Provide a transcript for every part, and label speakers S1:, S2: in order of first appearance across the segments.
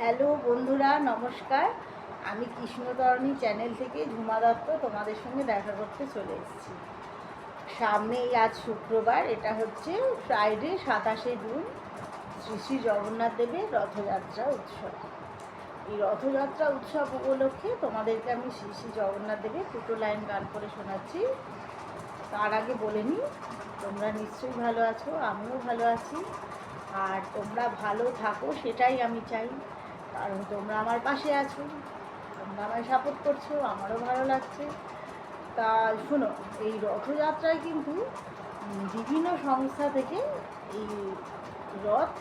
S1: Hello বন্ধুরা, নমস্কার। আমি কৃষ্ণতরণী চ্যানেল থেকে ঝুমা দত্ত তোমাদের সঙ্গে দেখা করতে চলে এসেছি। সামনেই আজ শুক্রবার, এটা হচ্ছে ফ্রাইডে 27শে জুন, শ্রী শ্রী জগন্নাথ দেবের রথযাত্রা উৎসব। এই রথযাত্রা উৎসব উপলক্ষে তোমাদেরকে আমি শ্রী শ্রী জগন্নাথ দেবের দুটো লাইন গান করে শোনাচ্ছি। তার আগে বলে নিই, তোমরা নিশ্চয়ই ভালো আছো, আমিও ভালো আছি। আর তোমরা ভালো থাকো সেটাই আমি চাই, কারণ তোমরা আমার পাশে আছো, তোমরা আমায় সাপোর্ট করছো, আমারও ভালো লাগছে। তা শোনো, এই রথযাত্রায় কিন্তু বিভিন্ন সংস্থা থেকে এই রথ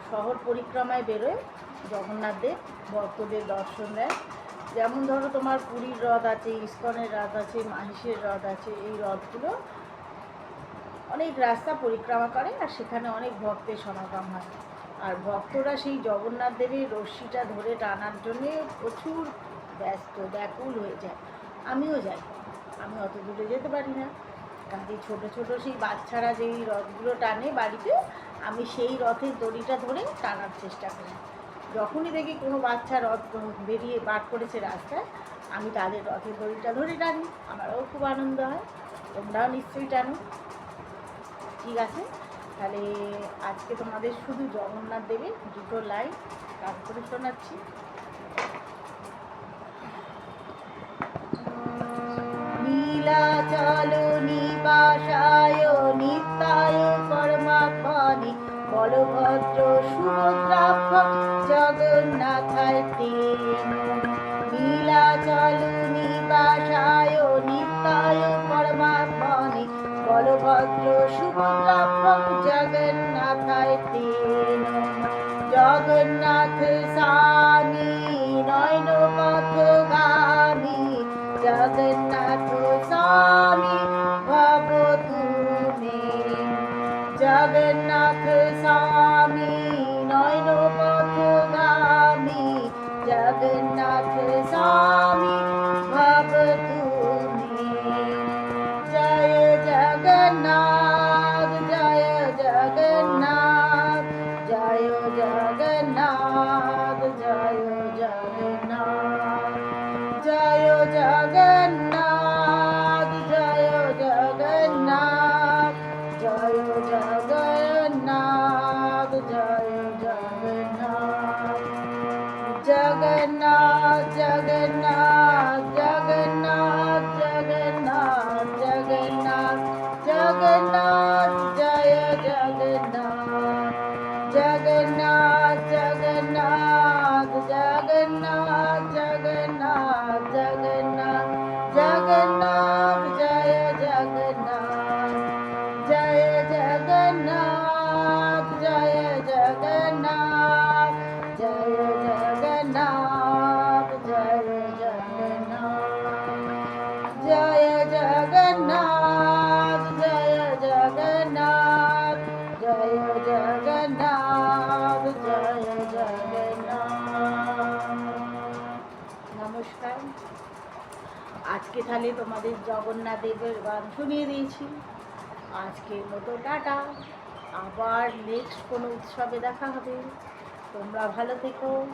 S1: শহর পরিক্রমায় বেরোয়, জগন্নাথ দেব ভক্তদের দর্শন দেয়। যেমন ধরো, তোমার পুরীর রথ আছে, ইস্কনের রথ আছে, মাহিষের রথ আছে। এই রথগুলো অনেক রাস্তা পরিক্রমা করে, আর সেখানে অনেক ভক্তের সমাগম হয়। আর ভক্তরা সেই জগন্নাথ দেবের রশ্মিটা ধরে টানার জন্যে প্রচুর ব্যস্ত, ব্যাকুল হয়ে যায়। আমিও যাই, আমি অত দূরে যেতে পারি না, কাজে ছোটো ছোটো সেই বাচ্চারা যেই রথগুলো টানে বাড়িতে, আমি সেই রথের দড়িটা ধরে টানার চেষ্টা করি। যখনই দেখি কোনো বাচ্চা রথ বেরিয়ে বার করেছে রাস্তায়, আমি তাদের রথের দড়িটা ধরে টানি, আমারও খুব আনন্দ হয়। তোমরাও নিশ্চয়ই টানো। ঠিক আছে, তাহলে আজকে তোমাদের শুধু জগন্নাথ দেবের দুটো লাইন গান করে শোনাচ্ছি। নীলাচল নিবাসায় নিত্যায় পরমাত্মনে বলভদ্র সুভদ্রাক্ষ জগন্নাথায় তেন। নীলাচল নিবাসায় নিত্যায় পরমাত্মনে বলভদ্র সুভদ্রাক্ষ জগন্নাথায় তেন। জগন্নাথ স্বামী নয়ন পথগামী, জগন্নাথ স্বামী ভবতু মে। জগন্নাথ স্বামী নয়ন পথগামী, জগন্নাথ স্বামী ভবতু মে। জয় জগন্নাথ, জয় জগন্নাথ, জয় জগন্নাথ, জয় জগন্নাথ, জয় জগন্নাথ, জয় জগন্নাথ, জয় জগন্নাথ, জয় জগন্নাথ। জগন্নাথ জগন্নাথ জগন্নাথ জগন্নাথ জগন্নাথ জগন্নাথ, জয় জগন্নাথ। জগন্নাথ জগন্নাথ জগন্নাথ জগন্নাথ জগন্নাথ জগন্নাথ, জয় জগন্নাথ। জয় জগন্নাথ, জয় জগন্নাথ, জয় জগন্নাথ, জয় জগন্নাথ। জয় জগন্নাথ, জয় জগন্নাথ, জয় জগন্নাথ, জয় জগন্নাথ। নমস্কার। আজকে তাহলে তোমাদের জগন্নাথ দেবের গান শুনিয়ে দিয়েছি। আজকের মতো টাটা, আবার নেক্সট কোনো উৎসবে দেখা হবে। তোমরা ভালো থেকো।